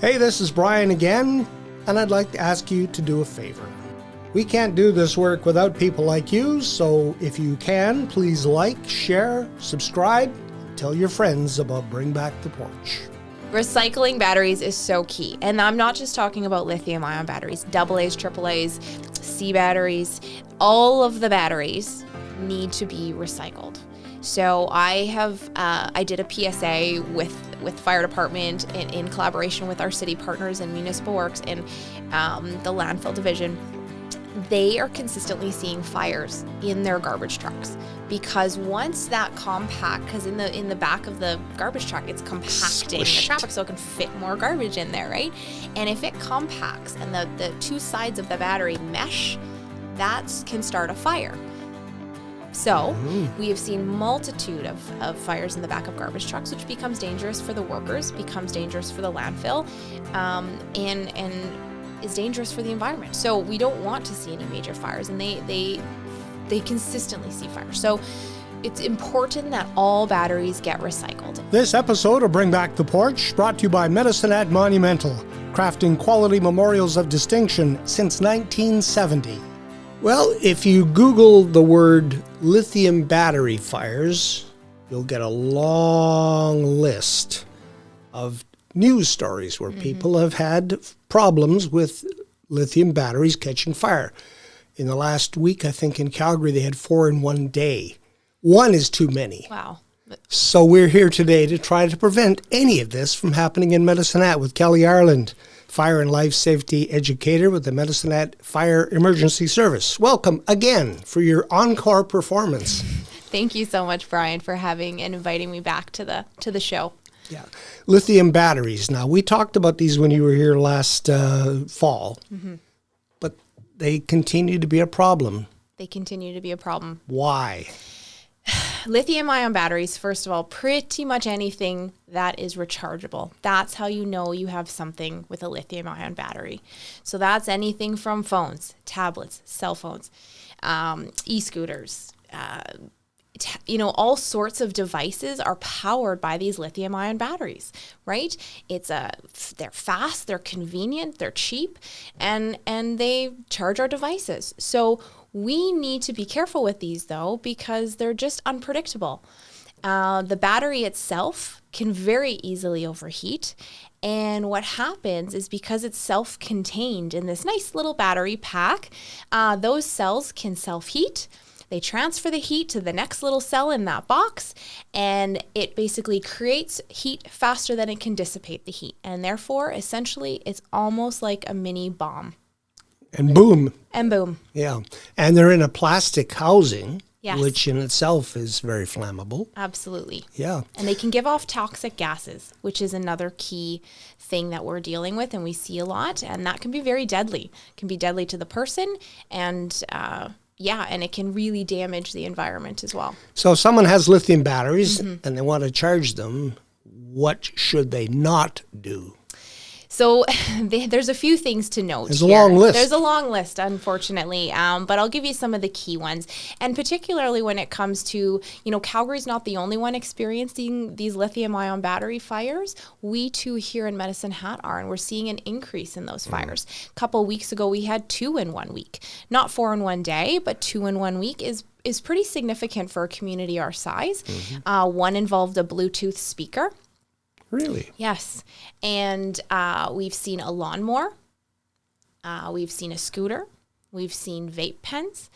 Hey, this is Brian again, and I'd like to ask you to do a favor. We can't do this work without people like you, so if you can, please like, share, subscribe, tell your friends about Bring Back the Porch. Recycling batteries is so key. And I'm not just talking about lithium-ion batteries, AA's, AAA's, C batteries. All of the batteries need to be recycled. So I did a PSA with fire department in collaboration with our city partners and Municipal Works and the landfill division. They are consistently seeing fires in their garbage trucks because once that compact, because in the back of the garbage truck, it's compacting the traffic so it can fit more garbage in there, right? And if it compacts and the two sides of the battery mesh, that can start a fire. So we have seen multitude of fires in the back of garbage trucks, which becomes dangerous for the workers, becomes dangerous for the landfill, and is dangerous for the environment. So we don't want to see any major fires, and they consistently see fires. So it's important that all batteries get recycled. This episode of Bring Back the Porch brought to you by Medicine Hat Monumental, crafting quality memorials of distinction since 1970. Well, if you Google the word lithium battery fires, you'll get a long list of news stories where people have had problems with lithium batteries catching fire. In the last week, I think in Calgary, they had 4 in one day. One is too many. Wow. So we're here today to try to prevent any of this from happening in Medicine Hat with Kelli Ireland, Fire and Life Safety Educator with the Medicine Hat Fire Emergency Service. Welcome again for your encore performance. Thank you so much, Brian, for having and inviting me back to the show. Yeah. Lithium batteries. Now, we talked about these when you were here last fall, but they continue to be a problem. They continue to be a problem. Why? Lithium-ion batteries, first of all, pretty much anything that is rechargeable. That's how you know you have something with a lithium-ion battery. So that's anything from phones, tablets, cell phones, e-scooters, all sorts of devices are powered by these lithium-ion batteries, right? They're fast, they're convenient, they're cheap, and they charge our devices. So we need to be careful with these, though, because they're just unpredictable. The battery itself can very easily overheat. And what happens is because it's self-contained in this nice little battery pack, those cells can self-heat. They transfer the heat to the next little cell in that box, and it basically creates heat faster than it can dissipate the heat. And therefore, essentially, it's almost like a mini bomb. And boom. And boom. Yeah. And they're in a plastic housing, yes, which in itself is very flammable. Absolutely. Yeah. And they can give off toxic gases, which is another key thing that we're dealing with and we see a lot. And that can be very deadly. It can be deadly to the person and and it can really damage the environment as well. So if someone has lithium batteries and they want to charge them, what should they not do? So there's a few things to note. There's a long list. There's a long list, unfortunately, but I'll give you some of the key ones. And particularly when it comes to, Calgary's not the only one experiencing these lithium-ion battery fires. We too here in Medicine Hat are, and we're seeing an increase in those fires. A couple of weeks ago, we had 2 in 1 week. Not 4 in 1 day, but 2 in 1 week is pretty significant for a community our size. One involved a Bluetooth speaker. Really? Yes. And we've seen a lawnmower. We've seen a scooter. We've seen vape pens.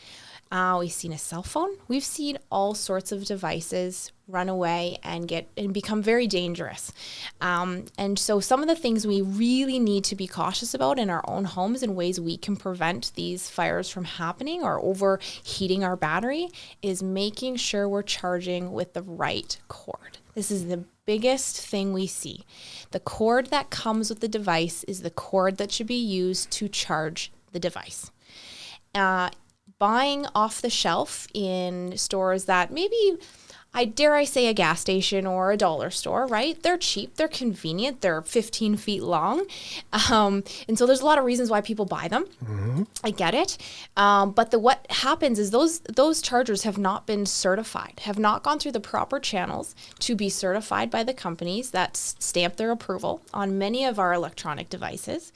We've seen a cell phone. We've seen all sorts of devices run away and become very dangerous. And so some of the things we really need to be cautious about in our own homes and ways we can prevent these fires from happening or overheating our battery is making sure we're charging with the right cord. This is the biggest thing we see. The cord that comes with the device is the cord that should be used to charge the device. Buying off the shelf in stores that maybe I dare I say a gas station or a dollar store, right? They're cheap, they're convenient, they're 15 feet long. And so there's a lot of reasons why people buy them. I get it. But what happens is those chargers have not been certified, have not gone through the proper channels to be certified by the companies that stamp their approval on many of our electronic devices.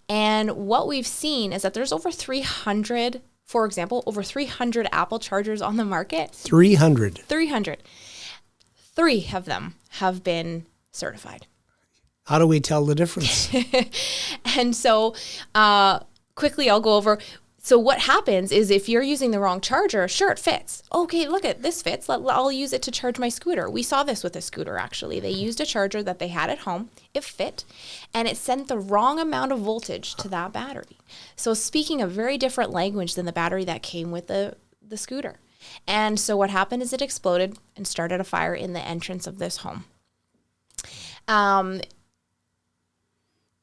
And what we've seen is that there's over 300, for example, over 300 Apple chargers on the market. 300. 300. 3 of them have been certified. How do we tell the difference? And so quickly I'll go over. So what happens is if you're using the wrong charger, sure, it fits. Okay, look at this fits. I'll use it to charge my scooter. We saw this with a scooter, actually. They used a charger that they had at home. It fit, and it sent the wrong amount of voltage to that battery. So speaking a very different language than the battery that came with the scooter. And so what happened is it exploded and started a fire in the entrance of this home.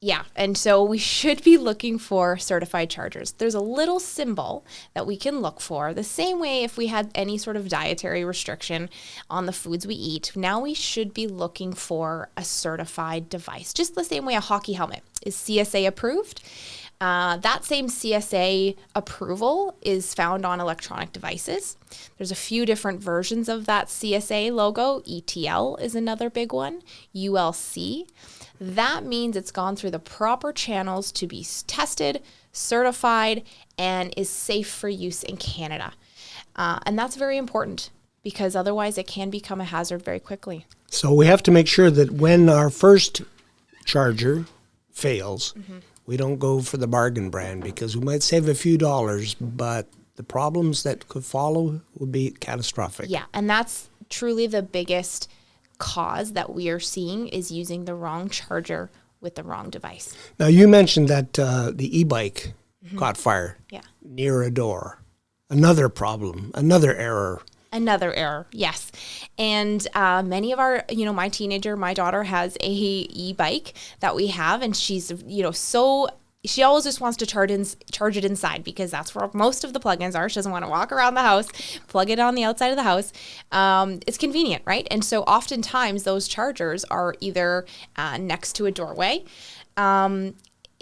Yeah, and so we should be looking for certified chargers. There's a little symbol that we can look for. The same way if we had any sort of dietary restriction on the foods we eat, now we should be looking for a certified device. Just the same way a hockey helmet is CSA approved. That same CSA approval is found on electronic devices. There's a few different versions of that CSA logo. ETL is another big one. ULC. That means it's gone through the proper channels to be tested, certified, and is safe for use in Canada. And that's very important because otherwise it can become a hazard very quickly. So we have to make sure that when our first charger fails, we don't go for the bargain brand because we might save a few dollars, but the problems that could follow would be catastrophic. Yeah, and that's truly the biggest cause that we are seeing is using the wrong charger with the wrong device. Now, you mentioned that the e-bike caught fire near a door. Another problem, another error. Another error, yes. And many of our, my teenager, my daughter has a e-bike that we have, and she's, she always just wants to charge it inside because that's where most of the plugins are. She doesn't want to walk around the house, plug it on the outside of the house. It's convenient, right? And so oftentimes those chargers are either next to a doorway.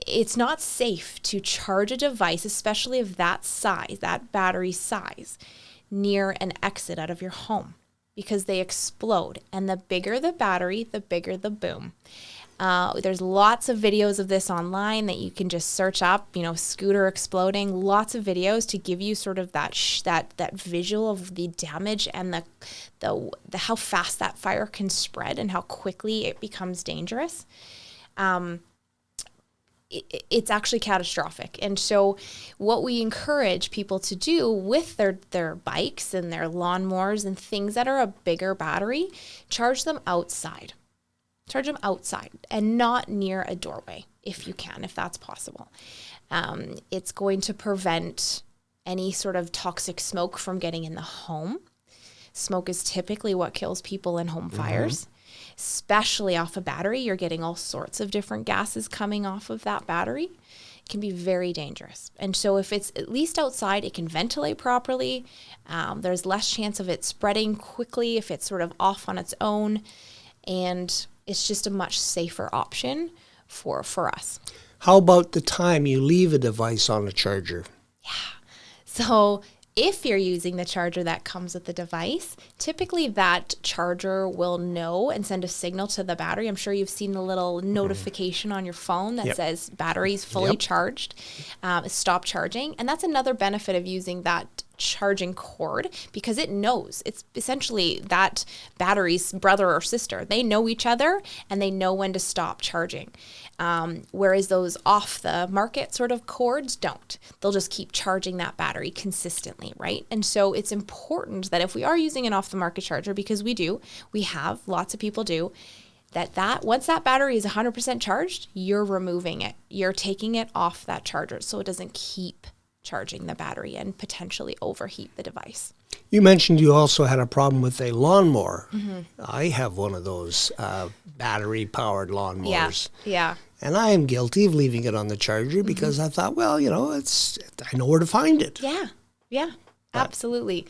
It's not safe to charge a device, especially of that size, that battery size, near an exit out of your home because they explode. And the bigger the battery, the bigger the boom. There's lots of videos of this online that you can just search up, scooter exploding, lots of videos to give you sort of that visual of the damage and the how fast that fire can spread and how quickly it becomes dangerous. It's actually catastrophic. And so what we encourage people to do with their bikes and their lawnmowers and things that are a bigger battery, charge them outside. Charge them outside and not near a doorway if you can, if that's possible. It's going to prevent any sort of toxic smoke from getting in the home. Smoke is typically what kills people in home fires, especially off a battery. You're getting all sorts of different gases coming off of that battery. It can be very dangerous. And so if it's at least outside, it can ventilate properly. There's less chance of it spreading quickly if it's sort of off on its own. And it's just a much safer option for us. How about the time you leave a device on a charger? Yeah. So if you're using the charger that comes with the device, typically that charger will know and send a signal to the battery. I'm sure you've seen the little notification on your phone that says battery's fully charged, stop charging. And that's another benefit of using that charging cord because it knows. It's essentially that battery's brother or sister. They know each other and they know when to stop charging. Whereas those off the market sort of cords don't. They'll just keep charging that battery consistently, right? And so it's important that if we are using an off the market charger, because we have, lots of people do, that once that battery is 100% charged, you're removing it. You're taking it off that charger so it doesn't keep charging the battery and potentially overheat the device. You mentioned you also had a problem with a lawnmower. I have one of those battery-powered lawnmowers. Yeah. And I am guilty of leaving it on the charger because I thought, I know where to find it. Yeah, absolutely.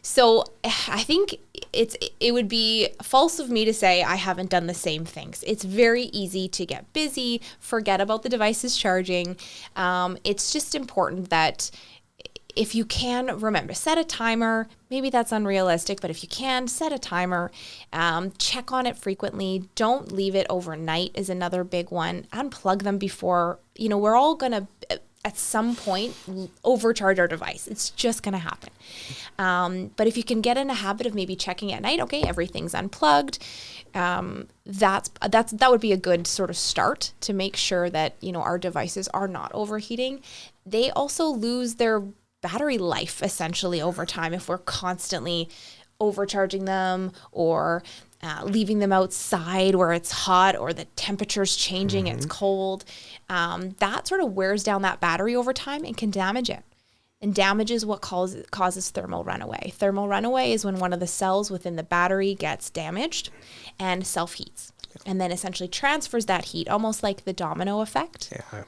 So I think it would be false of me to say I haven't done the same things. It's very easy to get busy, forget about the devices charging. It's just important that if you can, remember, set a timer. Maybe that's unrealistic, but if you can, set a timer. Check on it frequently. Don't leave it overnight is another big one. Unplug them before, we're all going to, at some point, overcharge our device. It's just going to happen. But if you can get in a habit of maybe checking at night, okay, everything's unplugged. That would be a good sort of start to make sure that, our devices are not overheating. They also lose their battery life essentially over time if we're constantly overcharging them or leaving them outside where it's hot or the temperature's changing, it's cold. That sort of wears down that battery over time and can damage it. And damage is what causes thermal runaway. Thermal runaway is when one of the cells within the battery gets damaged and self-heats. And then essentially transfers that heat, almost like the domino effect. Yeah.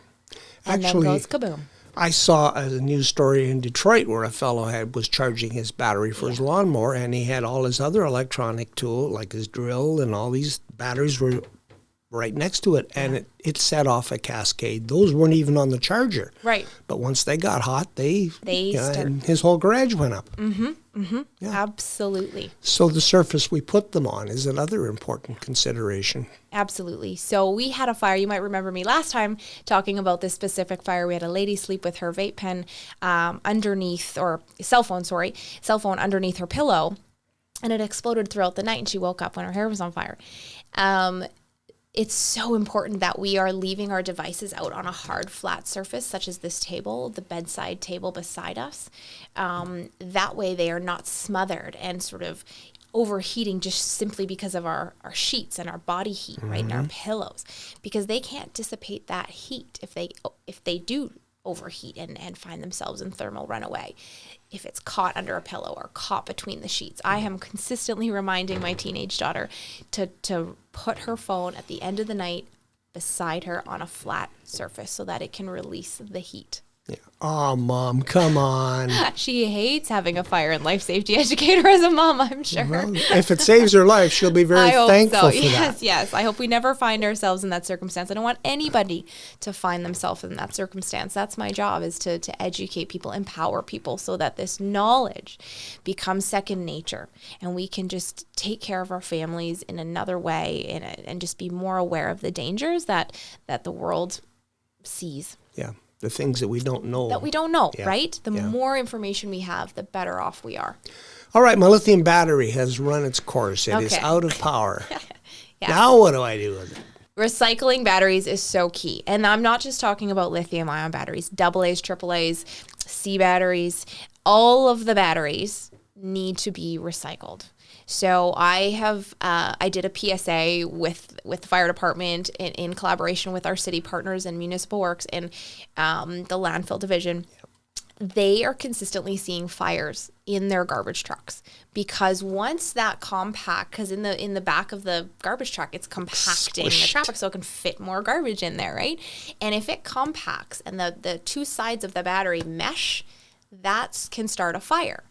And then goes kaboom. I saw a news story in Detroit where a fellow was charging his battery for his lawnmower, and he had all his other electronic tool, like his drill, and all these batteries were right next to it, and it set off a cascade. Those weren't even on the charger. Right. But once they got hot, and his whole garage went up. Yeah. Absolutely. So the surface we put them on is another important consideration. Absolutely. So we had a fire. You might remember me last time talking about this specific fire. We had a lady sleep with her vape pen cell phone underneath her pillow, and it exploded throughout the night, and she woke up when her hair was on fire. It's so important that we are leaving our devices out on a hard, flat surface, such as this table, the bedside table beside us. That way they are not smothered and sort of overheating just simply because of our sheets and our body heat, right, and our pillows, because they can't dissipate that heat if they do overheat and find themselves in thermal runaway. If it's caught under a pillow or caught between the sheets. I am consistently reminding my teenage daughter to put her phone at the end of the night beside her on a flat surface so that it can release the heat. Yeah. Oh, Mom, come on. She hates having a fire in Life Safety Educator as a mom, I'm sure. Well, if it saves her life, she'll be very thankful for that. Yes. I hope we never find ourselves in that circumstance. I don't want anybody to find themselves in that circumstance. That's my job, is to educate people, empower people so that this knowledge becomes second nature and we can just take care of our families in another way and just be more aware of the dangers that the world sees. Yeah. The things that we don't know. Right? The more information we have, the better off we are. All right, my lithium battery has run its course. It is out of power. Now what do I do with it? Recycling batteries is so key. And I'm not just talking about lithium-ion batteries, AA's, AAA's, C batteries. All of the batteries need to be recyced. So I did a PSA with the fire department in collaboration with our city partners and Municipal Works and the landfill division. They are consistently seeing fires in their garbage trucks because once that because in the back of the garbage truck, it's compacting the traffic so it can fit more garbage in there, right? And if it compacts and the two sides of the battery mesh, that can start a fire.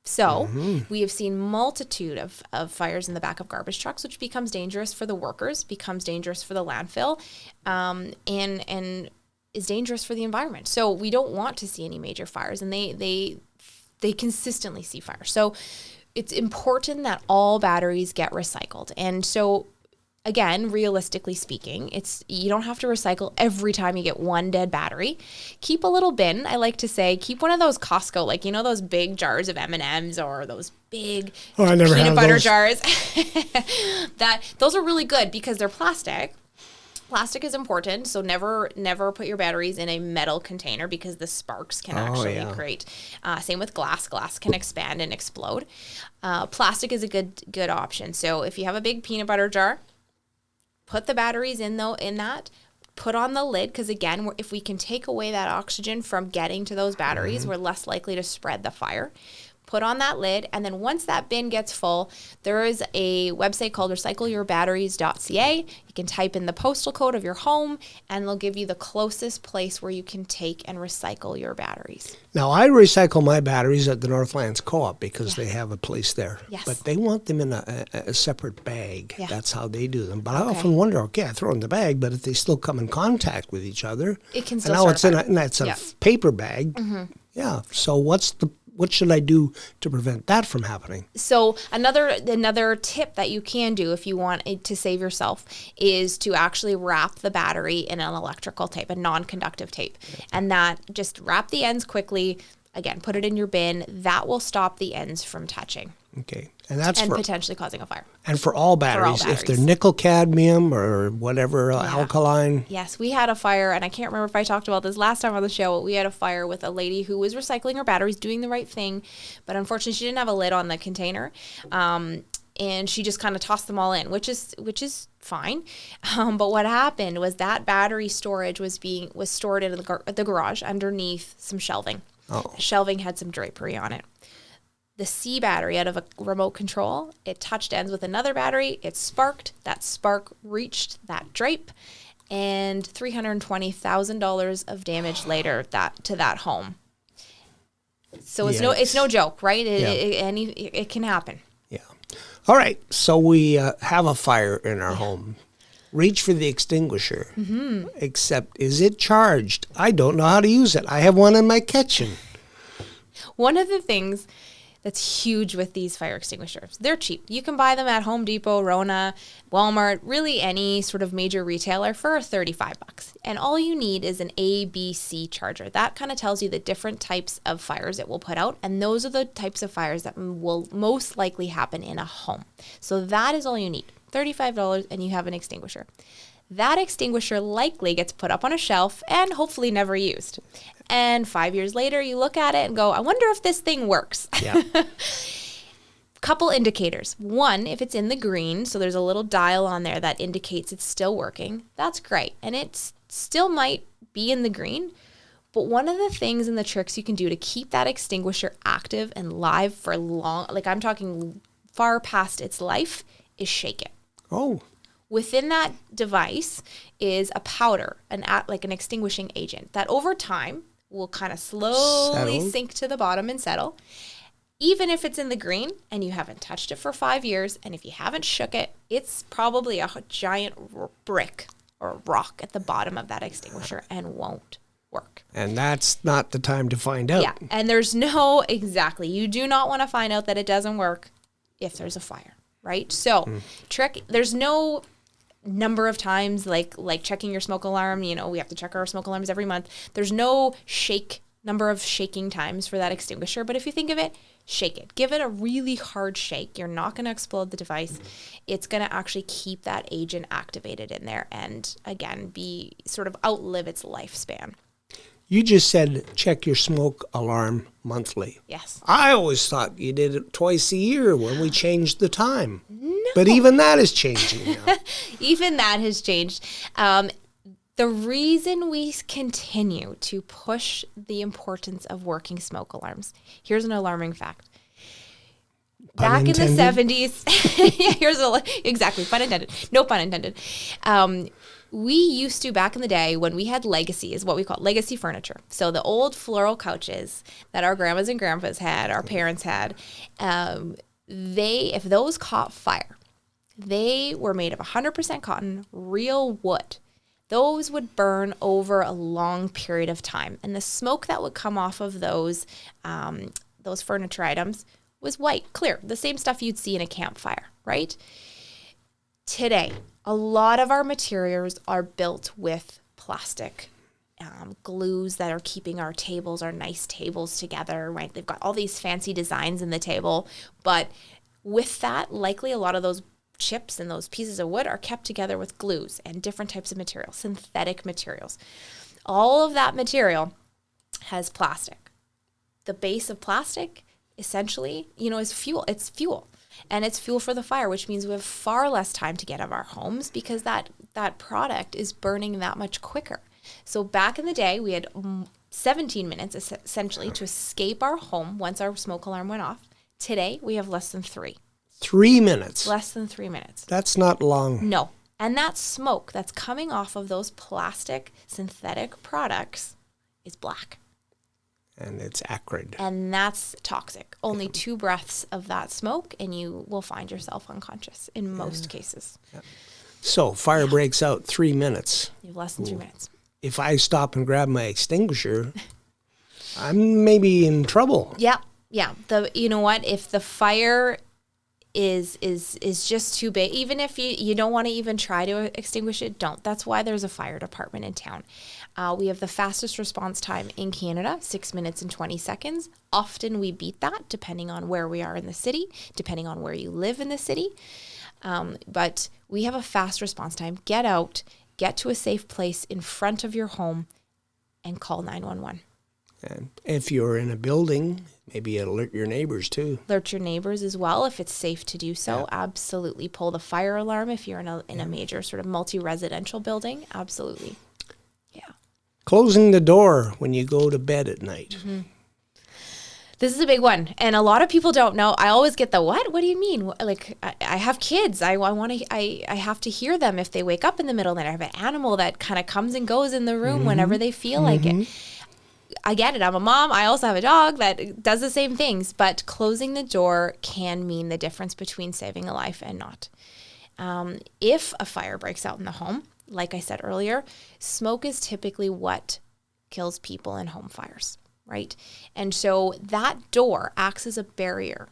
So we have seen multitude of fires in the back of garbage trucks, which becomes dangerous for the workers, becomes dangerous for the landfill, and is dangerous for the environment. So we don't want to see any major fires, and they consistently see fires. So it's important that all batteries get recycled. And so again, realistically speaking, you don't have to recycle every time you get one dead battery. Keep a little bin. I like to say, keep one of those Costco, like, those big jars of M&Ms or those big peanut butter jars. Those are really good because they're plastic. Plastic is important, so never put your batteries in a metal container because the sparks can actually create. Same with glass. Glass can expand and explode. Plastic is a good option. So if you have a big peanut butter jar, put the batteries in that, put on the lid, because again, if we can take away that oxygen from getting to those batteries, we're less likely to spread the fire. put on that lid, and then once that bin gets full, there is a website called recycleyourbatteries.ca. You can type in the postal code of your home, and they'll give you the closest place where you can take and recycle your batteries. Now, I recycle my batteries at the Northlands Co-op because they have a place there. Yes. But they want them in a separate bag. Yeah. That's how they do them. But I often wonder, I throw in the bag, but if they still come in contact with each other, it can still and now start it's a paper bag. Mm-hmm. Yeah. So what should I do to prevent that from happening? So another tip that you can do if you want to save yourself is to actually wrap the battery in an electrical tape, a non-conductive tape. And that just wrap the ends quickly. Again, put it in your bin. That will stop the ends from touching. Okay. And potentially causing a fire. And for all batteries, if they're nickel cadmium or whatever alkaline. Yes, we had a fire, and I can't remember if I talked about this last time on the show, but we had a fire with a lady who was recycling her batteries, doing the right thing, but unfortunately she didn't have a lid on the container. And she just kind of tossed them all in, which is fine. But what happened was that battery storage was stored in the garage underneath some shelving. Oh. The shelving had some drapery on it. The C battery out of a remote control, it touched ends with another battery, it sparked, that spark reached that drape, and $320,000 of damage later to that home. So it's no joke, right? It can happen. Yeah. All right, so we have a fire in our home. Reach for the extinguisher. Mm-hmm. Except, is it charged? I don't know how to use it. I have one in my kitchen. One of the things that's huge with these fire extinguishers, they're cheap. You can buy them at Home Depot, Rona, Walmart, really any sort of major retailer for $35. And all you need is an ABC charger. That kind of tells you the different types of fires it will put out. And those are the types of fires that will most likely happen in a home. So that is all you need. $35 and you have an extinguisher. That extinguisher likely gets put up on a shelf and hopefully never used. And 5 years later, you look at it and go, I wonder if this thing works. Yeah. Couple indicators. One, if it's in the green, so there's a little dial on there that indicates it's still working, that's great. And it still might be in the green. But one of the things and the tricks you can do to keep that extinguisher active and live for long, like I'm talking far past its life, is shake it. Oh. Within that device is a powder, like an extinguishing agent, that over time will kind of slowly sink to the bottom and settle. Even if it's in the green and you haven't touched it for 5 years, and if you haven't shook it, it's probably a giant brick or rock at the bottom of that extinguisher and won't work. And that's not the time to find out. Yeah, and you do not want to find out that it doesn't work if there's a fire, right? So, there's no number of times like checking your smoke alarm. We have to check our smoke alarms every month. There's no number of shaking times for that extinguisher, but if you think of it, shake it. Give it a really hard shake. You're not going to explode the device. It's going to actually keep that agent activated in there and, again, outlive its lifespan. You just said check your smoke alarm monthly. Yes. I always thought you did it twice a year when we changed the time. No. But even that is changing now. Even that has changed. The reason we continue to push the importance of working smoke alarms, here's an alarming fact. Back in the 70s, exactly, pun intended. No pun intended. We used to, back in the day, when we had legacy, is what we call legacy furniture. So the old floral couches that our grandmas and grandpas had, our parents had, if those caught fire, they were made of 100% cotton, real wood. Those would burn over a long period of time. And the smoke that would come off of those furniture items was white, clear, the same stuff you'd see in a campfire, right? Today, a lot of our materials are built with plastic glues that are keeping our nice tables together, right? They've got all these fancy designs in the table, but with that, likely a lot of those chips and those pieces of wood are kept together with glues and different types of materials, synthetic materials. All of that material has plastic. The base of plastic, essentially, is fuel. It's fuel. And it's fuel for the fire, which means we have far less time to get out of our homes because that product is burning that much quicker. So back in the day, we had 17 minutes essentially to escape our home once our smoke alarm went off. Today, we have less than 3. 3 minutes. Less than 3 minutes. That's not long. No. And that smoke that's coming off of those plastic synthetic products is black. And it's acrid. And that's toxic. Only 2 breaths of that smoke and you will find yourself unconscious in most cases. Yeah. So fire breaks out 3 minutes. You have less than 3 minutes. If I stop and grab my extinguisher, I'm maybe in trouble. Yeah. Yeah. You know what? If the fire is just too big, even if you don't want to even try to extinguish it, don't. That's why there's a fire department in town. We have the fastest response time in Canada, 6 minutes and 20 seconds. Often we beat that depending on where we are in the city, depending on where you live in the city. But we have a fast response time. Get out, get to a safe place in front of your home and call 911. And if you're in a building, maybe alert your neighbors too. Alert your neighbors as well if it's safe to do so. Yeah. Absolutely. Pull the fire alarm if you're in a major sort of multi-residential building. Absolutely. Yeah. Closing the door when you go to bed at night. Mm-hmm. This is a big one. And a lot of people don't know. I always get the, what? What do you mean? Like, I have kids. I have to hear them if they wake up in the middle of the night. I have an animal that kind of comes and goes in the room whenever they feel like it. I get it. I'm a mom. I also have a dog that does the same things. But closing the door can mean the difference between saving a life and not. If a fire breaks out in the home, like I said earlier, smoke is typically what kills people in home fires, right? And so that door acts as a barrier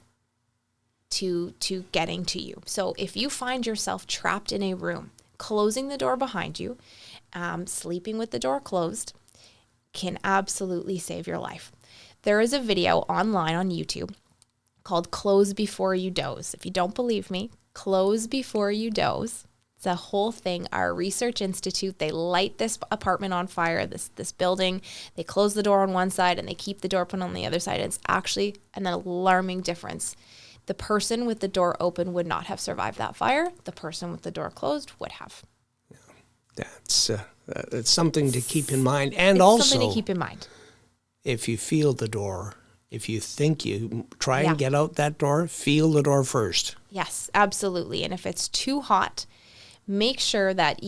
to getting to you. So if you find yourself trapped in a room, closing the door behind you, sleeping with the door closed, can absolutely save your life. There is a video online on YouTube called Close Before You Doze. If you don't believe me, Close Before You Doze. It's a whole thing. Our research institute, they light this apartment on fire, this building. They close the door on one side and they keep the door open on the other side. It's actually an alarming difference. The person with the door open would not have survived that fire. The person with the door closed would have. That's something to keep in mind. And also, something to keep in mind. If you feel the door, if you think you try and get out that door, feel the door first. Yes, absolutely. And if it's too hot, make sure that,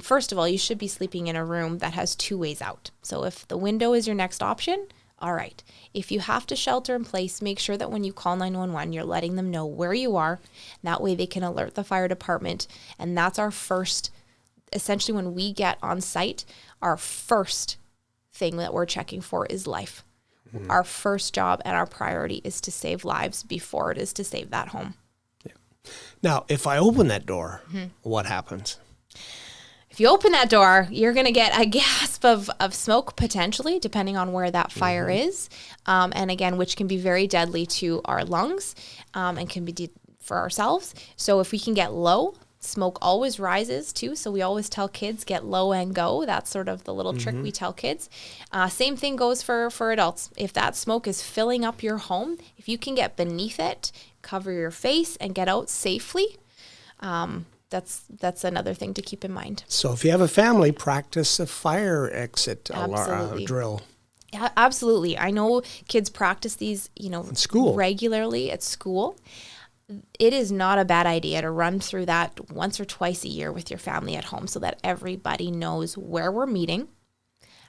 first of all, you should be sleeping in a room that has 2 ways out. So if the window is your next option, all right. If you have to shelter in place, make sure that when you call 911, you're letting them know where you are. That way they can alert the fire department. And that's our first, essentially when we get on site, our first thing that we're checking for is life. Mm-hmm. Our first job and our priority is to save lives before it is to save that home. Yeah. Now, if I open that door, what happens? If you open that door, you're going to get a gasp of smoke potentially, depending on where that fire is. And again, which can be very deadly to our lungs and can be for ourselves. So if we can get low, smoke always rises too. So we always tell kids, get low and go. That's sort of the little trick we tell kids. Same thing goes for adults. If that smoke is filling up your home, if you can get beneath it, cover your face and get out safely, that's another thing to keep in mind. So if you have a family, practice a fire exit drill. Yeah, absolutely. I know kids practice these, in school regularly at school. It is not a bad idea to run through that once or twice a year with your family at home so that everybody knows where we're meeting,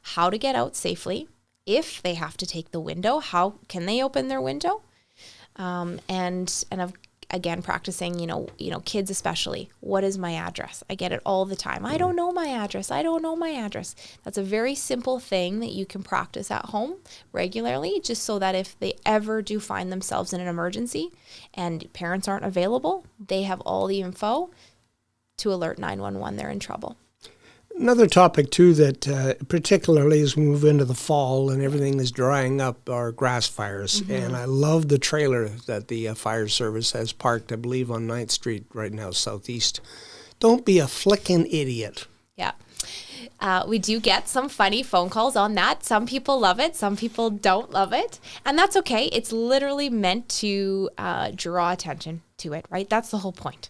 how to get out safely. If they have to take the window, how can they open their window? Again, practicing, kids especially, what is my address? I get it all the time. I don't know my address. That's a very simple thing that you can practice at home regularly, just so that if they ever do find themselves in an emergency and parents aren't available, they have all the info to alert 911 they're in trouble. Another topic, too, that particularly as we move into the fall and everything is drying up, are grass fires. And I love the trailer that the fire service has parked, I believe, on 9th Street right now, southeast. Don't be a flicking idiot. Yeah. We do get some funny phone calls on that. Some people love it. Some people don't love it. And that's okay. It's literally meant to draw attention to it, right? That's the whole point.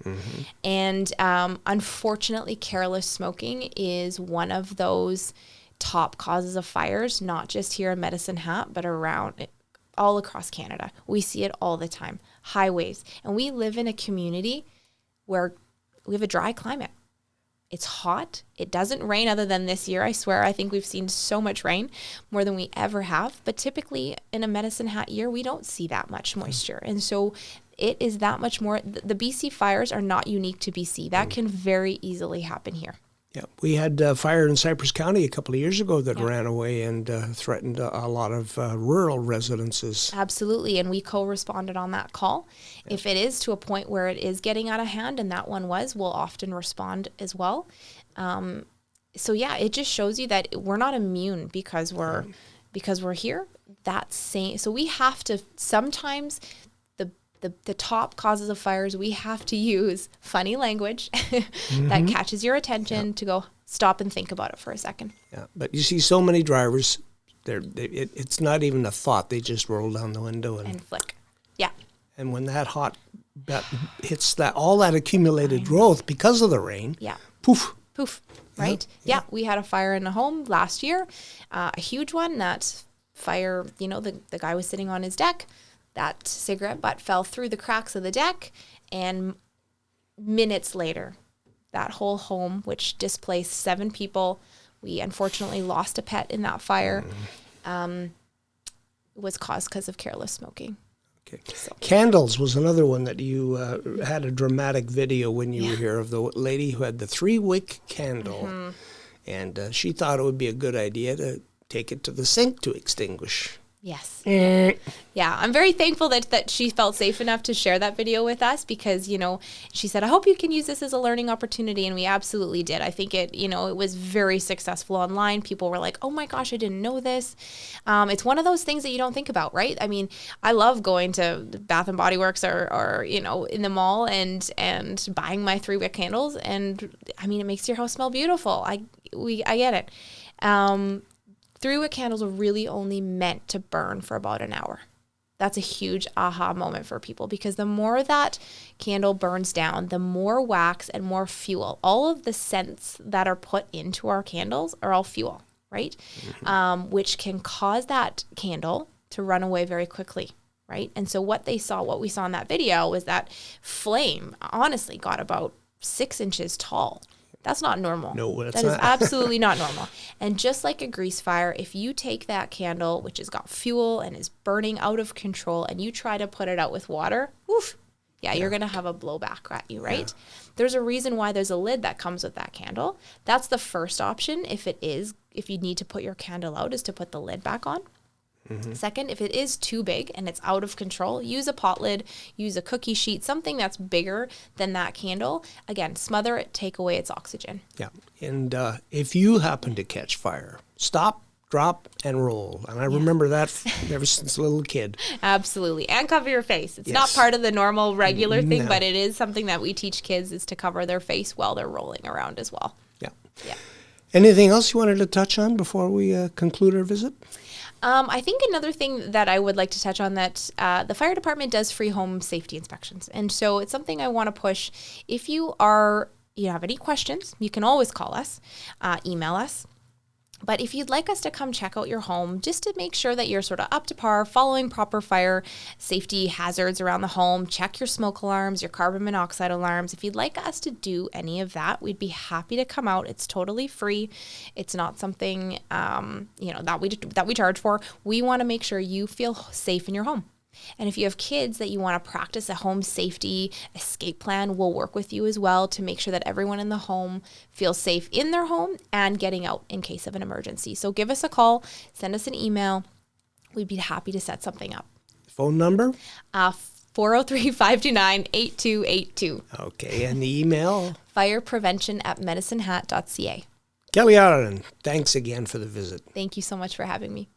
And unfortunately, careless smoking is one of those top causes of fires, not just here in Medicine Hat, but around all across Canada. We see it all the time. Highways. And we live in a community where we have a dry climate. It's hot. It doesn't rain other than this year. I swear, I think we've seen so much rain, more than we ever have. But typically in a Medicine Hat year, we don't see that much moisture. And so it is that much more. The BC fires are not unique to BC. That can very easily happen here. Yeah, we had a fire in Cypress County a couple of years ago that ran away and threatened a lot of rural residences. Absolutely, and we co-responded on that call. Yeah. If it is to a point where it is getting out of hand, and that one was, we'll often respond as well. So yeah, it just shows you that we're not immune because we're here. So we have to sometimes. The top causes of fires, we have to use funny language that catches your attention to go stop and think about it for a second. Yeah, but you see so many drivers, it's not even a thought. They just roll down the window and flick. Yeah. And when that hits all that accumulated growth because of the rain, poof. Poof, right? Yeah, we had a fire in a home last year, a huge one. That fire, the guy was sitting on his deck. That cigarette butt fell through the cracks of the deck, and minutes later, that whole home, which displaced 7 people, we unfortunately lost a pet in that fire, was caused because of careless smoking. Okay. So. Candles was another one that you had a dramatic video when you were here of the lady who had the 3-wick candle, and she thought it would be a good idea to take it to the sink to extinguish. Yes. Yeah, I'm very thankful that she felt safe enough to share that video with us because, she said, I hope you can use this as a learning opportunity. And we absolutely did. I think it was very successful online. People were like, oh my gosh, I didn't know this. It's one of those things that you don't think about, right? I mean, I love going to Bath and Body Works or in the mall and buying my 3-wick candles. And I mean, it makes your house smell beautiful. I get it. 3-wick candles are really only meant to burn for about an hour. That's a huge aha moment for people because the more that candle burns down, the more wax and more fuel. All of the scents that are put into our candles are all fuel, right? Which can cause that candle to run away very quickly, right? And so what we saw in that video was that flame honestly got about 6 inches tall. That's not normal. No, that is absolutely not normal. And just like a grease fire, if you take that candle, which has got fuel and is burning out of control, and you try to put it out with water, you're going to have a blowback at you, right? Yeah. There's a reason why there's a lid that comes with that candle. That's the first option. If you need to put your candle out, is to put the lid back on. Second, if it is too big and it's out of control, use a pot lid, use a cookie sheet, something that's bigger than that candle. Again, smother it, take away its oxygen. Yeah, and if you happen to catch fire, stop, drop, and roll. And I remember that ever since a little kid. Absolutely, and cover your face. It's not part of the normal, regular thing, but it is something that we teach kids is to cover their face while they're rolling around as well. Yeah. Anything else you wanted to touch on before we conclude our visit? I think another thing that I would like to touch on that the fire department does free home safety inspections. And so it's something I want to push. If you have any questions, you can always call us, email us. But if you'd like us to come check out your home, just to make sure that you're sort of up to par, following proper fire safety hazards around the home, check your smoke alarms, your carbon monoxide alarms. If you'd like us to do any of that, we'd be happy to come out. It's totally free. It's not something, that we charge for. We want to make sure you feel safe in your home. And if you have kids that you want to practice a home safety escape plan, we'll work with you as well to make sure that everyone in the home feels safe in their home and getting out in case of an emergency. So give us a call, send us an email. We'd be happy to set something up. Phone number? 403-529-8282. Okay, and the email? fireprevention@medicinehat.ca. Kelli Ireland, thanks again for the visit. Thank you so much for having me.